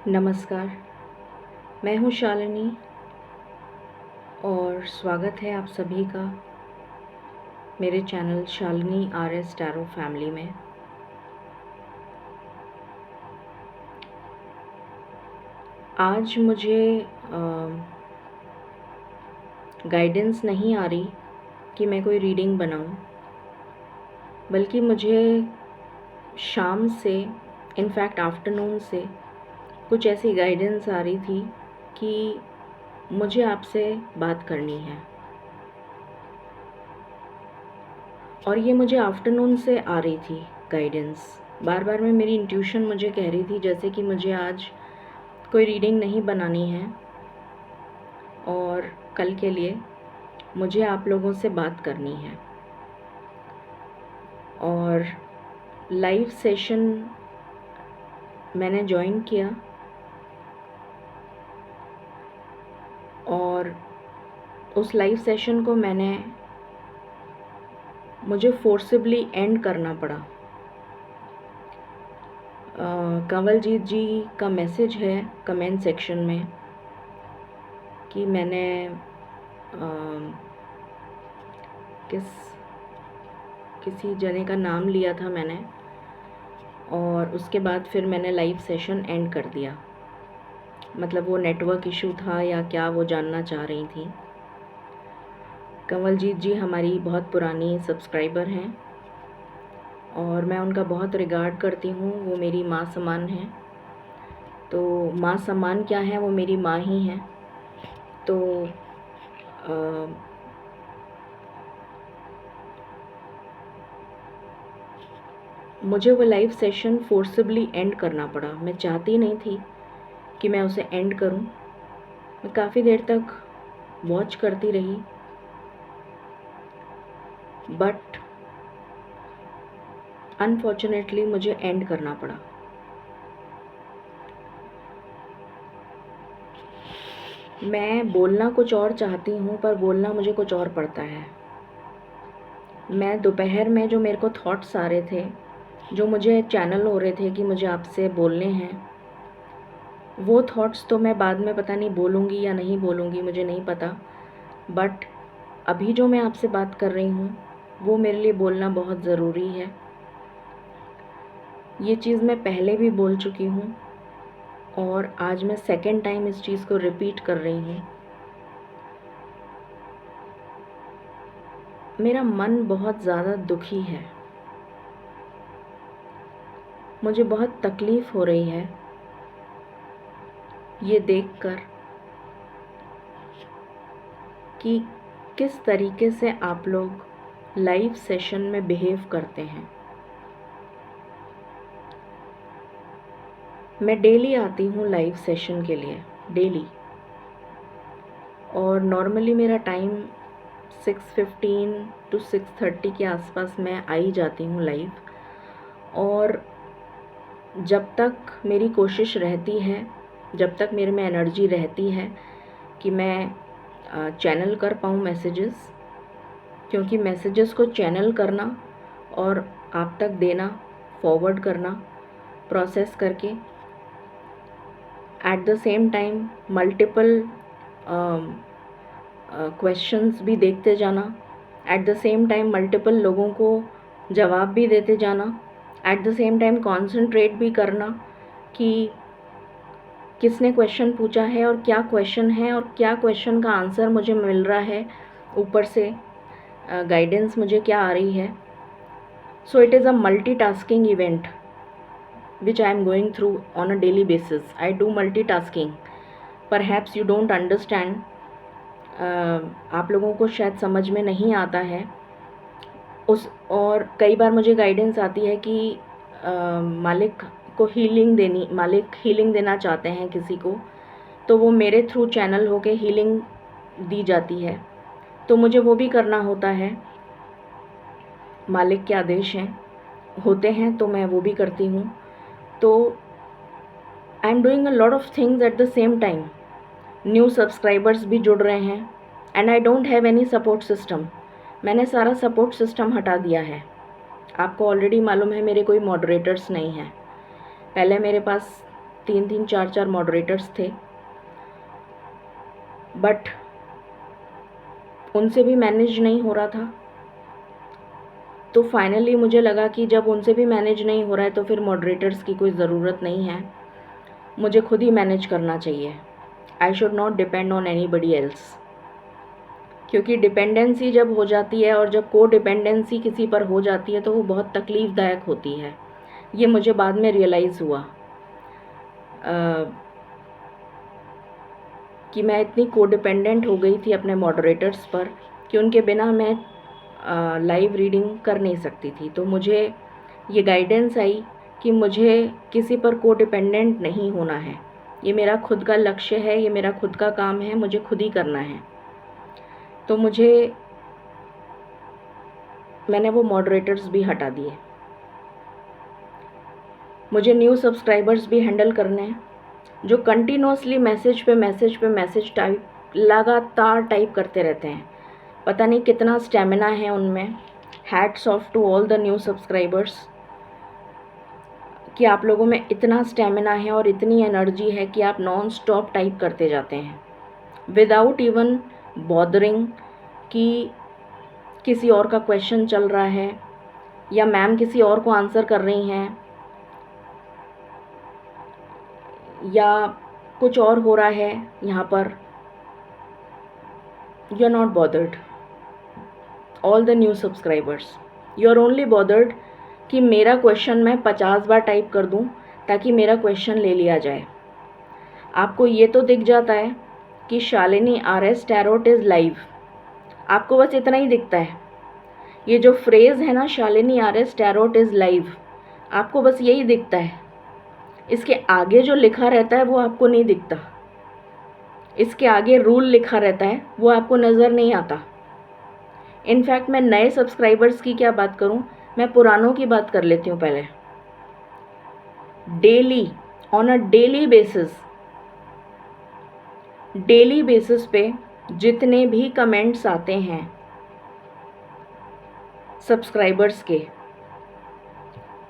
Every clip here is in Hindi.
नमस्कार, मैं हूँ शालिनी और स्वागत है आप सभी का मेरे channel Shalini RS. Tarot family में। आज मुझे गाइडेंस नहीं आ रही कि मैं कोई रीडिंग बनाऊँ, बल्कि मुझे शाम से इनफैक्ट आफ्टरनून से कुछ ऐसी गाइडेंस आ रही थी कि मुझे आपसे बात करनी है। और ये मुझे आफ्टरनून से आ रही थी गाइडेंस। बार बार में मेरी इंट्यूशन मुझे कह रही थी जैसे कि मुझे आज कोई रीडिंग नहीं बनानी है और कल के लिए मुझे आप लोगों से बात करनी है। और लाइव सेशन मैंने ज्वाइन किया और उस लाइव सेशन को मुझे फोर्सिबली एंड करना पड़ा। कंवलजीत जी का मैसेज है कमेंट सेक्शन में कि मैंने किसी जने का नाम लिया था मैंने, और उसके बाद फिर मैंने लाइव सेशन एंड कर दिया। मतलब वो नेटवर्क इशू था या क्या, वो जानना चाह रही थी। कंवलजीत जी हमारी बहुत पुरानी सब्सक्राइबर हैं और मैं उनका बहुत रिगार्ड करती हूँ। वो मेरी माँ समान हैं। तो माँ समान क्या है, वो मेरी माँ ही हैं। तो मुझे वो लाइव सेशन फोर्सिबली एंड करना पड़ा। मैं चाहती नहीं थी कि मैं उसे एंड करूं। मैं काफ़ी देर तक वॉच करती रही, बट अनफॉर्चुनेटली मुझे एंड करना पड़ा। मैं बोलना कुछ और चाहती हूँ पर बोलना मुझे कुछ और पड़ता है। मैं दोपहर में जो मेरे को थॉट्स आ रहे थे, जो मुझे चैनल हो रहे थे कि मुझे आपसे बोलने हैं, वो थॉट्स तो मैं बाद में पता नहीं बोलूँगी या नहीं बोलूँगी, मुझे नहीं पता। बट अभी जो मैं आपसे बात कर रही हूँ वो मेरे लिए बोलना बहुत ज़रूरी है। ये चीज़ मैं पहले भी बोल चुकी हूँ और आज मैं सेकंड टाइम इस चीज़ को रिपीट कर रही हूँ। मेरा मन बहुत ज़्यादा दुखी है। मुझे बहुत तकलीफ़ हो रही है ये देखकर कि किस तरीके से आप लोग लाइव सेशन में बिहेव करते हैं। मैं डेली आती हूँ लाइव सेशन के लिए, डेली। और नॉर्मली मेरा टाइम 6:15 to 6:30 के आसपास मैं आ ही जाती हूँ लाइव। और जब तक मेरी कोशिश रहती है, जब तक मेरे में एनर्जी रहती है कि मैं चैनल कर पाऊँ मैसेजेस, क्योंकि मैसेजेस को चैनल करना और आप तक देना, फॉरवर्ड करना प्रोसेस करके, at the same time multiple questions भी देखते जाना, at the same time multiple लोगों को जवाब भी देते जाना, at the same time concentrate भी करना कि किसने क्वेश्चन पूछा है और क्या क्वेश्चन है और क्या क्वेश्चन का आंसर मुझे मिल रहा है, ऊपर से गाइडेंस मुझे क्या आ रही है। So it is a multitasking event which I am going through on a daily basis. I do multitasking. Perhaps you don't understand. आप लोगों को शायद समझ में नहीं आता है और कई बार मुझे गाइडेंस आती है कि मालिक हीलिंग देना चाहते हैं किसी को, तो वो मेरे थ्रू चैनल होके हीलिंग दी जाती है। तो मुझे वो भी करना होता है, मालिक के आदेश होते हैं तो मैं वो भी करती हूँ। तो I am doing a lot of things at the same time. New subscribers भी जुड़ रहे हैं and I don't have any support system. मैंने सारा सपोर्ट सिस्टम हटा दिया है। आपको ऑलरेडी मालूम है मेरे कोई मॉडरेटर्स नहीं हैं। पहले मेरे पास 3 4 मॉडरेटर्स थे, बट उनसे भी मैनेज नहीं हो रहा था। तो फाइनली मुझे लगा कि जब उनसे भी मैनेज नहीं हो रहा है तो फिर मॉडरेटर्स की कोई ज़रूरत नहीं है, मुझे खुद ही मैनेज करना चाहिए। आई should not depend on anybody else, क्योंकि डिपेंडेंसी जब हो जाती है और जब को डिपेंडेंसी किसी पर हो जाती है तो वो बहुत तकलीफ़दायक होती है। ये मुझे बाद में रियलाइज़ हुआ कि मैं इतनी को डिपेंडेंट हो गई थी अपने मॉडरेटर्स पर कि उनके बिना मैं लाइव रीडिंग कर नहीं सकती थी। तो मुझे ये गाइडेंस आई कि मुझे किसी पर को डिपेंडेंट नहीं होना है। ये मेरा खुद का लक्ष्य है, ये मेरा खुद का काम है, मुझे खुद ही करना है। तो मैंने वो मॉडरेटर्स भी हटा दिए। मुझे न्यू सब्सक्राइबर्स भी हैंडल करने हैं जो कंटिन्यूसली मैसेज पे मैसेज लगातार टाइप करते रहते हैं। पता नहीं कितना स्टेमिना है उनमें। Hats off to all the new subscribers कि आप लोगों में इतना स्टेमिना है और इतनी एनर्जी है कि आप नॉन स्टॉप टाइप करते जाते हैं विदाउट इवन बॉदरिंग कि किसी और का क्वेश्चन चल रहा है या मैम किसी और को आंसर कर रही हैं या कुछ और हो रहा है यहाँ पर। You are not bothered, all the new subscribers, you are only bothered कि मेरा क्वेश्चन मैं 50 बार टाइप कर दूँ ताकि मेरा क्वेश्चन ले लिया जाए। आपको ये तो दिख जाता है कि Shalini RS tarot is live, आपको बस इतना ही दिखता है। ये जो फ्रेज़ है ना, Shalini RS tarot is live, आपको बस यही दिखता है। इसके आगे जो लिखा रहता है वो आपको नहीं दिखता। इसके आगे रूल लिखा रहता है वो आपको नज़र नहीं आता। इनफैक्ट मैं नए सब्सक्राइबर्स की क्या बात करूं, मैं पुरानों की बात कर लेती हूं पहले। Daily, on a daily basis पे जितने भी कमेंट्स आते हैं सब्सक्राइबर्स के,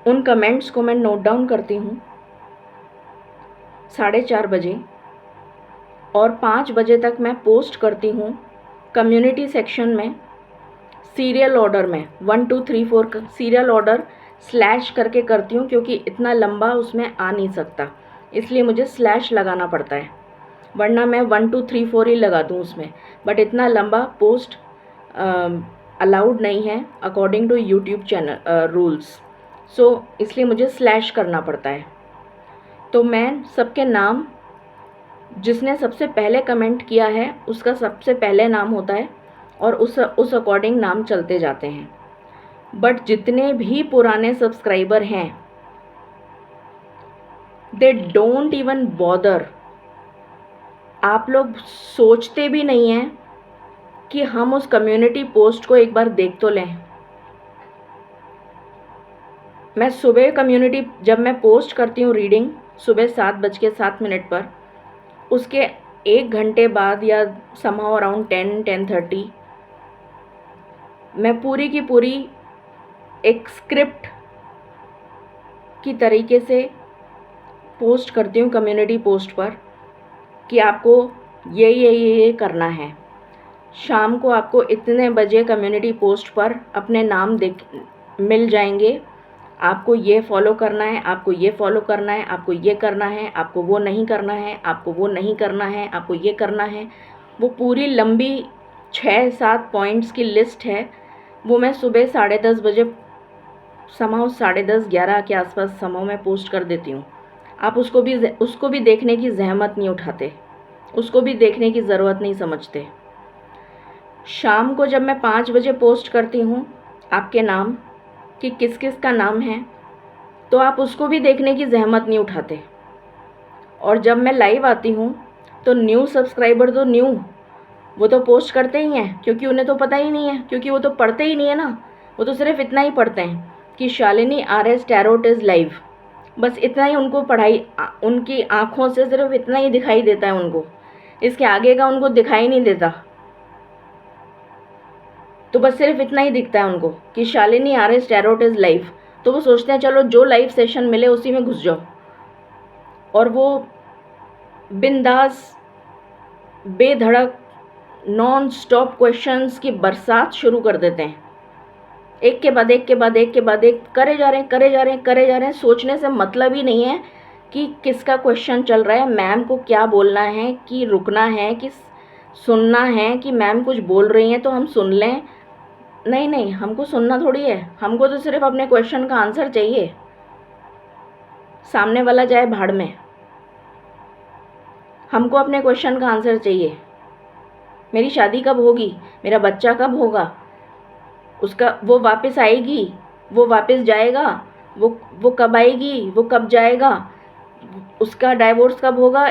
उन कमेंट्स को मैं नोट डाउन करती हूँ 4:30 बजे और 5 बजे तक मैं पोस्ट करती हूँ कम्युनिटी सेक्शन में सीरियल ऑर्डर में 1 2 3 4 सीरियल ऑर्डर स्लैश करके करती हूँ, क्योंकि इतना लंबा उसमें आ नहीं सकता, इसलिए मुझे स्लैश लगाना पड़ता है, वरना मैं 1 2 3 4 ही लगा दूँ उसमें। बट इतना लंबा पोस्ट अलाउड नहीं है according to YouTube channel rules, so इसलिए मुझे स्लैश करना पड़ता है। तो मैं सबके नाम, जिसने सबसे पहले कमेंट किया है उसका सबसे पहले नाम होता है और उस अकॉर्डिंग नाम चलते जाते हैं। बट जितने भी पुराने सब्सक्राइबर हैं दे डोंट इवन बॉदर, आप लोग सोचते भी नहीं हैं कि हम उस कम्युनिटी पोस्ट को एक बार देख तो लें। मैं सुबह कम्युनिटी जब मैं पोस्ट करती हूँ रीडिंग सुबह 7:07 पर, उसके 1 घंटे बाद या समहाउ अराउंड 10-10:30 मैं पूरी की पूरी एक स्क्रिप्ट की तरीके से पोस्ट करती हूँ कम्युनिटी पोस्ट पर कि आपको ये करना है। शाम को आपको इतने बजे कम्युनिटी पोस्ट पर अपने नाम मिल जाएंगे, आपको ये फॉलो करना है, आपको ये फॉलो करना है, आपको ये करना है, आपको वो नहीं करना है, आपको वो नहीं करना है, आपको ये करना है। वो पूरी लंबी 6-7 पॉइंट्स की लिस्ट है, वो मैं सुबह 10:30 बजे समहाउ 10:30-11 के आसपास समहाउ मैं पोस्ट कर देती हूँ। आप उसको भी देखने की ज़हमत नहीं उठाते, उसको भी देखने की ज़रूरत नहीं समझते। शाम को जब मैं 5 बजे पोस्ट करती हूँ आपके नाम कि किस किस का नाम है, तो आप उसको भी देखने की ज़हमत नहीं उठाते। और जब मैं लाइव आती हूँ तो न्यू सब्सक्राइबर तो वो तो पोस्ट करते ही हैं, क्योंकि उन्हें तो पता ही नहीं है, क्योंकि वो तो पढ़ते ही नहीं है ना, वो तो सिर्फ इतना ही पढ़ते हैं कि Shalini RS tarot is live, बस इतना ही उनको उनकी आँखों से सिर्फ इतना ही दिखाई देता है उनको, इसके आगे का उनको दिखाई नहीं देता। तो बस सिर्फ इतना ही दिखता है उनको कि Shalini RS tarot is live, तो वो सोचते हैं चलो जो लाइव सेशन मिले उसी में घुस जाओ। और वो बिंदास बेधड़क नॉन स्टॉप क्वेश्चंस की बरसात शुरू कर देते हैं, एक के बाद एक के बाद एक के बाद एक करे जा रहे हैं करे जा रहे हैं करे जा रहे हैं। सोचने से मतलब ही नहीं है कि किसका क्वेश्चन चल रहा है, मैम को क्या बोलना है, कि रुकना है, कि सुनना है, कि मैम कुछ बोल रही हैं तो हम सुन लें। नहीं नहीं, हमको सुनना थोड़ी है, हमको तो सिर्फ अपने क्वेश्चन का आंसर चाहिए, सामने वाला जाए भाड़ में, हमको अपने क्वेश्चन का आंसर चाहिए। मेरी शादी कब होगी, मेरा बच्चा कब होगा, उसका वो वापस आएगी, वो वापस जाएगा, वो कब आएगी, वो कब जाएगा, उसका डाइवोर्स कब होगा,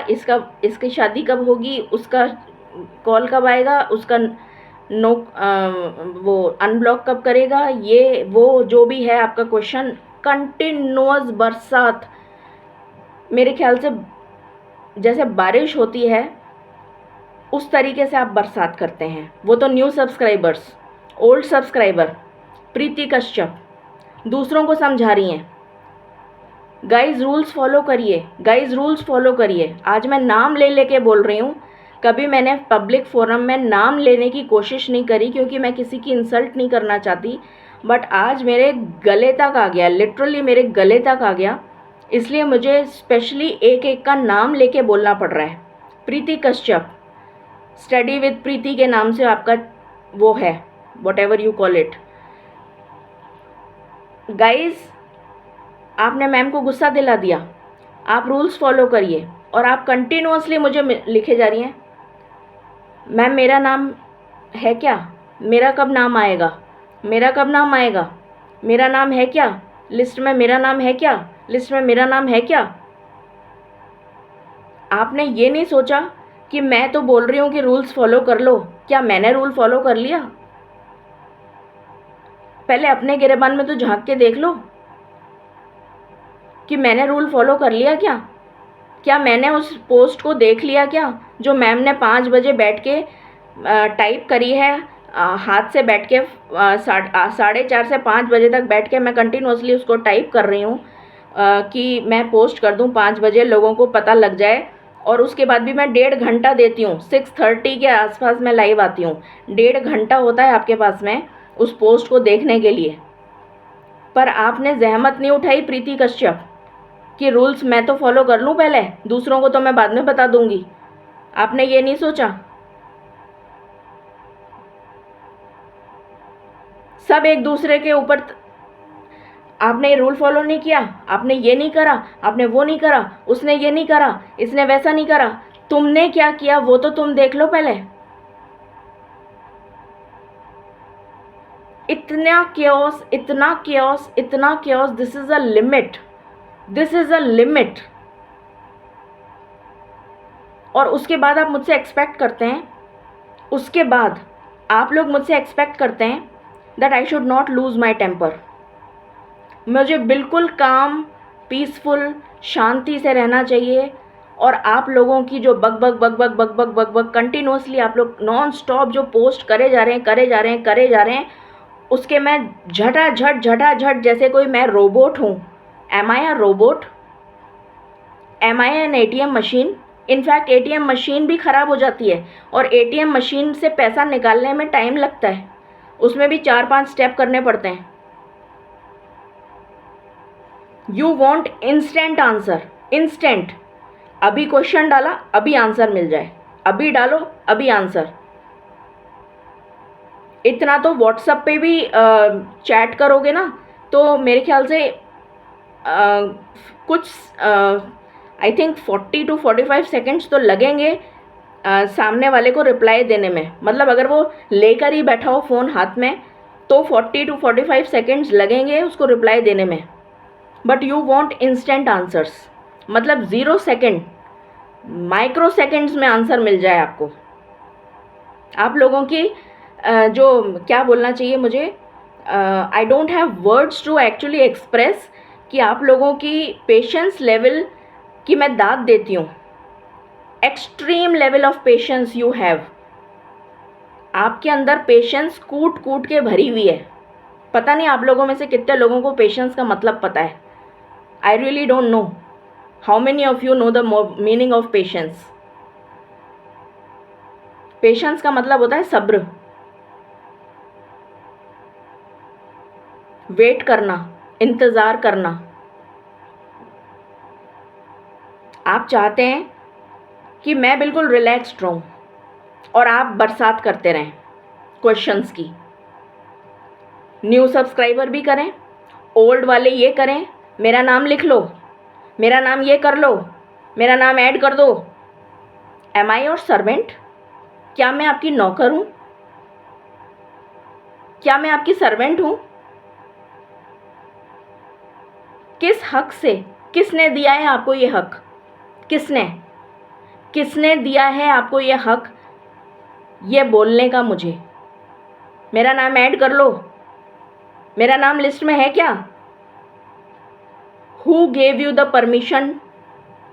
इसकी शादी कब होगी, उसका कॉल कब आएगा, उसका नो वो अनब्लॉक कब करेगा, ये वो जो भी है आपका क्वेश्चन, कंटिन्यूअस बरसात। मेरे ख्याल से जैसे बारिश होती है उस तरीके से आप बरसात करते हैं। वो तो न्यू सब्सक्राइबर्स, ओल्ड सब्सक्राइबर प्रीति कश्यप दूसरों को समझा रही हैं, गाइज रूल्स फॉलो करिए, गाइज रूल्स फॉलो करिए। आज मैं नाम ले लेके बोल रही हूँ, कभी मैंने पब्लिक फोरम में नाम लेने की कोशिश नहीं करी क्योंकि मैं किसी की इंसल्ट नहीं करना चाहती, बट आज मेरे गले तक आ गया, लिटरली मेरे गले तक आ गया, इसलिए मुझे स्पेशली एक एक का नाम लेके बोलना पड़ रहा है। प्रीति कश्यप, स्टडी विद प्रीति के नाम से आपका वो है, what ever you call it. Guys, आपने मैम को गुस्सा दिला दिया, आप रूल्स फॉलो करिए, और आप कंटिन्यूअसली मुझे लिखे जा रही हैं, मैम मेरा नाम है क्या, मेरा कब नाम आएगा, मेरा कब नाम आएगा, मेरा नाम है क्या लिस्ट में, मेरा नाम है क्या लिस्ट में, मेरा नाम है क्या। आपने ये नहीं सोचा कि मैं तो बोल रही हूँ कि रूल्स फॉलो कर लो, क्या मैंने रूल फॉलो कर लिया? पहले अपने गिरेबान में तो झांक के देख लो कि मैंने रूल फॉलो कर लिया क्या? क्या मैंने उस पोस्ट को देख लिया क्या जो मैम ने 5 बजे बैठ के टाइप करी है, हाथ से बैठ के 4:30 से 5 बजे तक बैठ के मैं कंटिन्यूसली उसको टाइप कर रही हूँ कि मैं पोस्ट कर दूँ 5 बजे, लोगों को पता लग जाए। और उसके बाद भी मैं 1.5 घंटा देती हूँ, 6:30 के आसपास मैं लाइव आती हूँ, 1.5 घंटा होता है आपके पास में उस पोस्ट को देखने के लिए। पर आपने जहमत नहीं उठाई प्रीति कश्यप कि रूल्स मैं तो फॉलो कर लूँ पहले, दूसरों को तो मैं बाद में बता दूंगी। आपने ये नहीं सोचा? सब एक दूसरे के ऊपर, आपने रूल फॉलो नहीं किया, आपने ये नहीं करा, आपने वो नहीं करा, उसने ये नहीं करा, इसने वैसा नहीं करा, तुमने क्या किया वो तो तुम देख लो पहले। इतना क्योस, इतना क्योस, इतना chaos, this is a limit, this is a limit. और उसके बाद आप मुझसे एक्सपेक्ट करते हैं, उसके बाद आप लोग मुझसे एक्सपेक्ट करते हैं that I should not lose my temper. मुझे बिल्कुल काम, पीसफुल, शांति से रहना चाहिए। और आप लोगों की जो bug bug bug bug bug bug bug bug continuously आप लोग नॉन स्टॉप जो पोस्ट करे जा रहे हैं करे जा रहे हैं करे जा रहे हैं, उसके मैं झटाझट जैसे कोई मैं रोबोट हूँ। Am I a robot? Am I an ATM machine? In fact ATM machine भी ख़राब हो जाती है, और ATM मशीन से पैसा निकालने में टाइम लगता है, उसमें भी 4-5 स्टेप करने पड़ते हैं। You want instant answer, instant, अभी क्वेश्चन डाला अभी आंसर मिल जाए, अभी डालो अभी आंसर। इतना तो व्हाट्सएप पे भी चैट करोगे ना तो मेरे ख्याल से कुछ आई थिंक 40 to 45 सेकेंड्स तो लगेंगे सामने वाले को रिप्लाई देने में। मतलब अगर वो लेकर ही बैठा हो फ़ोन हाथ में तो 40 to 45 सेकेंड्स लगेंगे उसको रिप्लाई देने में। But you want instant answers, मतलब 0 सेकेंड, माइक्रो सेकेंड्स में आंसर मिल जाए आपको। आप लोगों की जो क्या बोलना चाहिए मुझे, I don't have words to actually express कि आप लोगों की पेशेंस लेवल की मैं दाद देती हूँ। Extreme level of patience you have. आपके अंदर पेशेंस कूट कूट के भरी हुई है। पता नहीं आप लोगों में से कितने लोगों को पेशेंस का मतलब पता है। I really don't know. How many of you know the meaning of patience? Patience का मतलब होता है सब्र, वेट करना, इंतज़ार करना। आप चाहते हैं कि मैं बिल्कुल रिलैक्स्ड रहूं और आप बरसात करते रहें क्वेश्चंस की। न्यू सब्सक्राइबर भी करें, ओल्ड वाले ये करें, मेरा नाम लिख लो, मेरा नाम ये कर लो, मेरा नाम ऐड कर दो। Am I your servant? क्या मैं आपकी नौकर हूं? क्या मैं आपकी सर्वेंट हूं? किस हक से? किसने दिया है आपको ये हक? किसने दिया है आपको ये हक ये बोलने का मुझे? मेरा नाम ऐड कर लो, मेरा नाम लिस्ट में है क्या? Who gave you the permission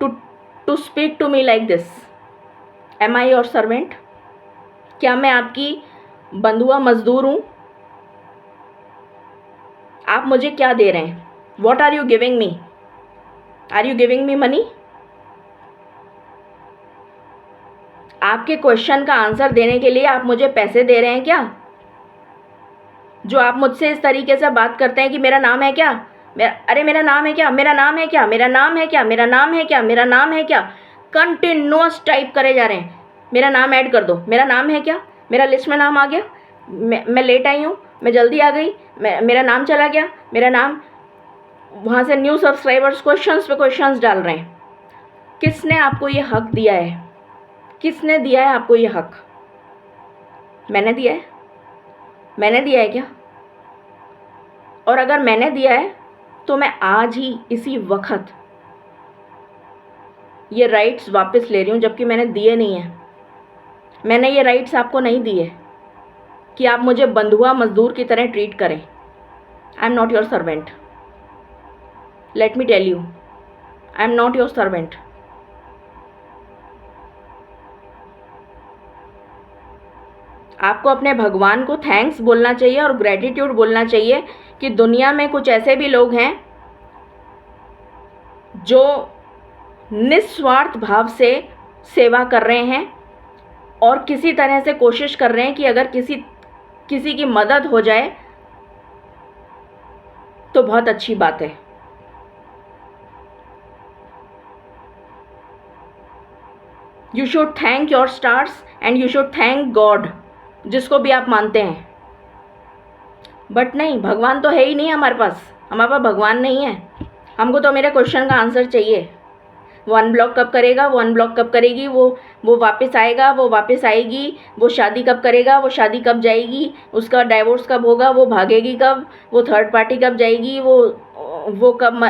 to speak to me like this? Am I your servant? क्या मैं आपकी बंधुआ मजदूर हूं? आप मुझे क्या दे रहे हैं? What are you giving me? Are you giving me money? आपके क्वेश्चन का आंसर देने के लिए आप मुझे पैसे दे रहे हैं क्या? जो आप मुझसे इस तरीके से बात करते हैं कि मेरा नाम है क्या, अरे मेरा नाम है क्या, मेरा नाम है क्या, मेरा नाम है क्या, मेरा नाम है क्या, मेरा नाम है क्या, कंटिन्यूअस टाइप करे जा रहे हैं। मेरा नाम ऐड कर दो, मेरा नाम है क्या, मेरा लिस्ट में नाम आ गया, मैं लेट आई हूँ, मैं जल्दी आ गई, मेरा नाम चला गया, मेरा नाम। वहाँ से न्यू सब्सक्राइबर्स क्वेश्चंस पे क्वेश्चंस डाल रहे हैं। किसने आपको ये हक दिया है? किसने दिया है आपको ये हक? मैंने दिया है? मैंने दिया है क्या? और अगर मैंने दिया है तो मैं आज ही इसी वक्त ये राइट्स वापस ले रही हूँ, जबकि मैंने दिए नहीं हैं। मैंने ये राइट्स आपको नहीं दिए कि आप मुझे बंधुआ मजदूर की तरह ट्रीट करें। I am not your servant, let me tell you, I am not your servant. आपको अपने भगवान को थैंक्स बोलना चाहिए और ग्रेटिट्यूड बोलना चाहिए कि दुनिया में कुछ ऐसे भी लोग हैं जो निस्वार्थ भाव से सेवा कर रहे हैं और किसी तरह से कोशिश कर रहे हैं कि अगर किसी की मदद हो जाए तो बहुत अच्छी बात है। You should thank your stars and you should thank God, जिसको भी आप मानते हैं। बट नहीं, भगवान तो है ही नहीं हमारे पास भगवान नहीं है। हमको तो मेरे क्वेश्चन का आंसर चाहिए। वो अनब्लॉक कब करेगा, वो अनब्लॉक कब करेगी, वो वापस आएगा, वो वापस आएगी, वो शादी कब करेगा, वो शादी कब जाएगी, उसका डाइवोर्स कब होगा, वो भागेगी कब, वो थर्ड पार्टी कब जाएगी, वो कब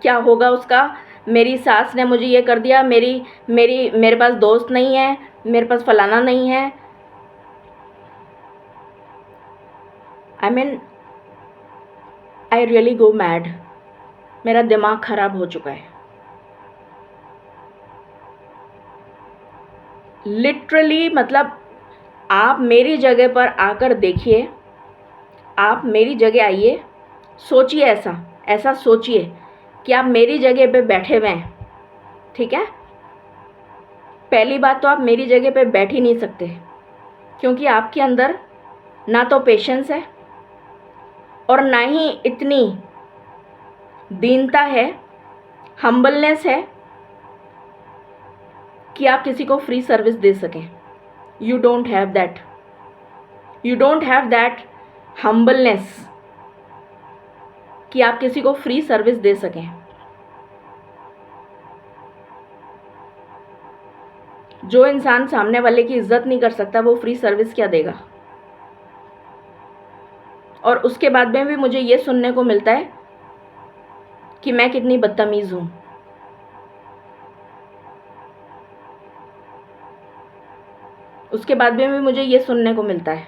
क्या होगा उसका। मेरी सास ने मुझे ये कर दिया, मेरे पास दोस्त नहीं है, मेरे पास फलाना नहीं है। I mean I really go mad. मेरा दिमाग खराब हो चुका है लिटरली। मतलब आप मेरी जगह पर आकर देखिए, आप मेरी जगह आइए, सोचिए, ऐसा सोचिए कि आप मेरी जगह पे बैठे हुए हैं, ठीक है। पहली बात तो आप मेरी जगह पे बैठ ही नहीं सकते, क्योंकि आपके अंदर ना तो पेशेंस है और ना ही इतनी दीनता है, हम्बलनेस है कि आप किसी को फ्री सर्विस दे सकें। You don't have that, you don't have that humbleness कि आप किसी को फ्री सर्विस दे सकें। जो इंसान सामने वाले की इज्जत नहीं कर सकता वो फ्री सर्विस क्या देगा। और उसके बाद में भी मुझे ये सुनने को मिलता है कि मैं कितनी बदतमीज़ हूँ। उसके बाद में भी मुझे ये सुनने को मिलता है।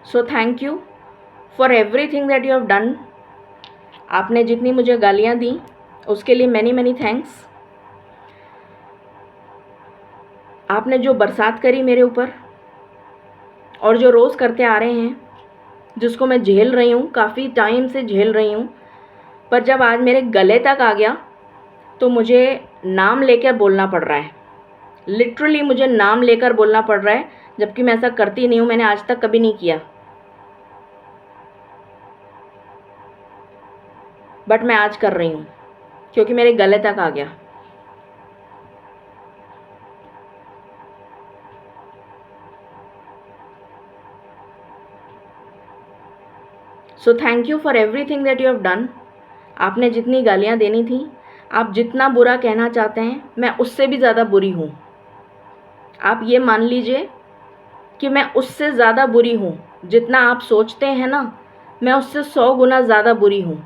So thank you for everything that you have done. आपने जितनी मुझे गालियाँ दी उसके लिए मैनी मैनी थैंक्स। आपने जो बरसात करी मेरे ऊपर और जो रोज़ करते आ रहे हैं, जिसको मैं झेल रही हूँ, काफ़ी टाइम से झेल रही हूँ, पर जब आज मेरे गले तक आ गया तो मुझे नाम लेकर बोलना पड़ रहा है। लिटरली मुझे नाम लेकर बोलना पड़ रहा है, जबकि मैं ऐसा करती नहीं हूँ, मैंने आज तक कभी नहीं किया, बट मैं आज कर रही हूँ क्योंकि मेरे गले तक आ गया। So thank you for everything that you have done. आपने जितनी गालियाँ देनी थी, आप जितना बुरा कहना चाहते हैं, मैं उससे भी ज़्यादा बुरी हूँ। आप ये मान लीजिए कि मैं उससे ज़्यादा बुरी हूँ। जितना आप सोचते हैं ना, मैं उससे 100 गुना ज़्यादा बुरी हूँ।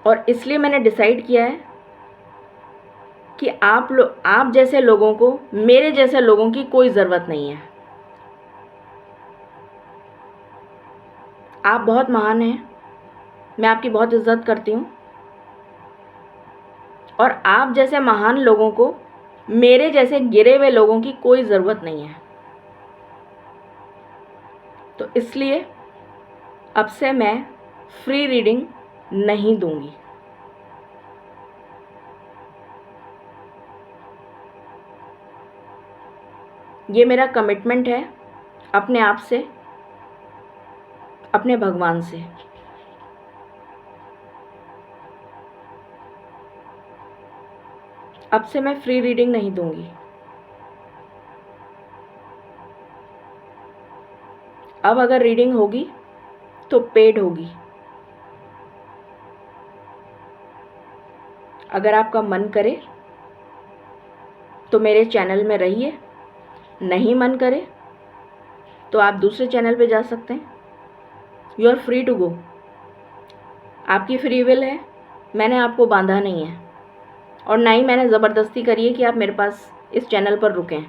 और इसलिए मैंने डिसाइड किया है कि आप जैसे लोगों को, मेरे जैसे लोगों की कोई ज़रूरत नहीं है। आप बहुत महान हैं, मैं आपकी बहुत इज्जत करती हूँ, और आप जैसे महान लोगों को, मेरे जैसे गिरे हुए लोगों की कोई ज़रूरत नहीं है। तो इसलिए अब से मैं फ्री रीडिंग नहीं दूंगी। ये मेरा कमिटमेंट है अपने आप से, अपने भगवान से। अब से मैं फ्री रीडिंग नहीं दूंगी। अब अगर रीडिंग होगी तो पेड होगी। अगर आपका मन करे तो मेरे चैनल में रहिए, नहीं मन करे तो आप दूसरे चैनल पे जा सकते हैं। You are free to go. आपकी फ्री विल है, मैंने आपको बांधा नहीं है, और ना ही मैंने ज़बरदस्ती करी है कि आप मेरे पास इस चैनल पर रुकें।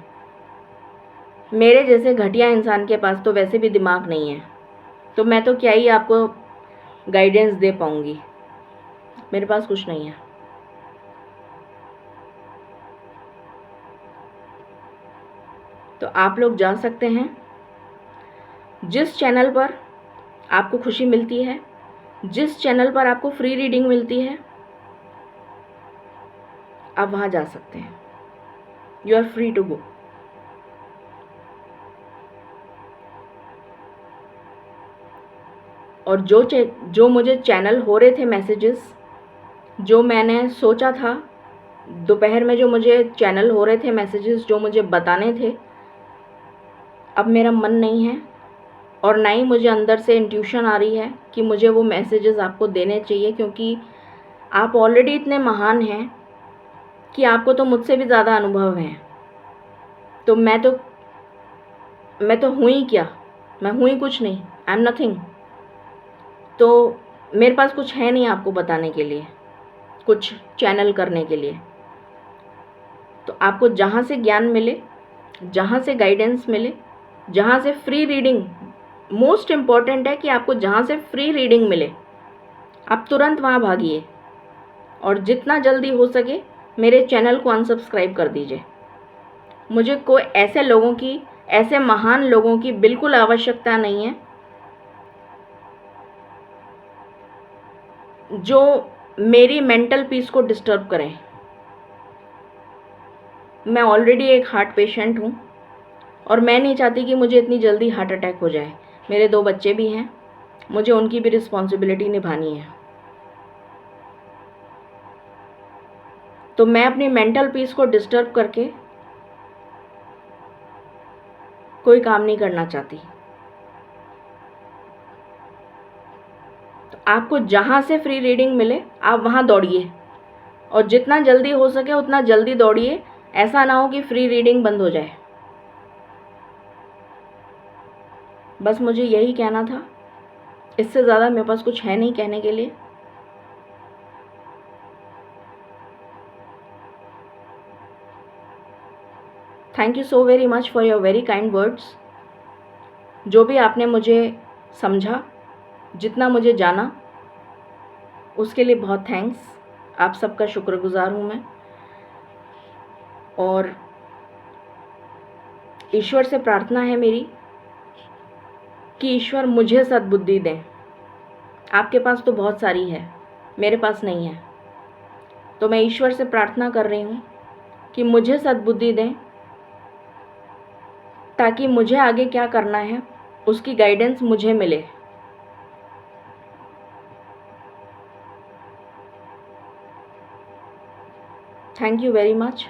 मेरे जैसे घटिया इंसान के पास तो वैसे भी दिमाग नहीं है, तो मैं तो क्या ही आपको गाइडेंस दे पाऊँगी। मेरे पास कुछ नहीं है। तो आप लोग जा सकते हैं जिस चैनल पर आपको खुशी मिलती है, जिस चैनल पर आपको फ्री रीडिंग मिलती है, आप वहाँ जा सकते हैं। You are free to go. और जो मुझे चैनल हो रहे थे मैसेजेस, जो मैंने सोचा था दोपहर में, जो मुझे चैनल हो रहे थे मैसेजेस, जो मुझे बताने थे, अब मेरा मन नहीं है, और ना ही मुझे अंदर से इंट्यूशन आ रही है कि मुझे वो मैसेजेस आपको देने चाहिए, क्योंकि आप ऑलरेडी इतने महान हैं कि आपको तो मुझसे भी ज़्यादा अनुभव है। तो मैं तो हूँ ही क्या, मैं हूँ ही कुछ नहीं, आई एम नथिंग। तो मेरे पास कुछ है नहीं आपको बताने के लिए, कुछ चैनल करने के लिए। तो आपको जहाँ से ज्ञान मिले, जहाँ से गाइडेंस मिले, जहाँ से फ्री रीडिंग, मोस्ट इम्पॉर्टेंट है कि आपको जहाँ से फ्री रीडिंग मिले, आप तुरंत वहाँ भागिए, और जितना जल्दी हो सके मेरे चैनल को अनसब्सक्राइब कर दीजिए। मुझे कोई ऐसे लोगों की, ऐसे महान लोगों की बिल्कुल आवश्यकता नहीं है जो मेरी मेंटल पीस को डिस्टर्ब करें। मैं ऑलरेडी एक हार्ट पेशेंट हूँ, और मैं नहीं चाहती कि मुझे इतनी जल्दी हार्ट अटैक हो जाए। मेरे 2 बच्चे भी हैं, मुझे उनकी भी रिस्पॉन्सिबिलिटी निभानी है। तो मैं अपनी मेंटल पीस को डिस्टर्ब करके कोई काम नहीं करना चाहती। तो आपको जहाँ से फ्री रीडिंग मिले, आप वहाँ दौड़िए, और जितना जल्दी हो सके उतना जल्दी दौड़िए। ऐसा ना हो कि फ्री रीडिंग बंद हो जाए। बस मुझे यही कहना था, इससे ज़्यादा मेरे पास कुछ है नहीं कहने के लिए। Thank you so very much for your very kind words. जो भी आपने मुझे समझा, जितना मुझे जाना, उसके लिए बहुत थैंक्स। आप सबका शुक्रगुजार हूँ मैं। और ईश्वर से प्रार्थना है मेरी कि ईश्वर मुझे सद्बुद्धि दें। आपके पास तो बहुत सारी है, मेरे पास नहीं है, तो मैं ईश्वर से प्रार्थना कर रही हूँ कि मुझे सद्बुद्धि दें, ताकि मुझे आगे क्या करना है उसकी गाइडेंस मुझे मिले। Thank you very much.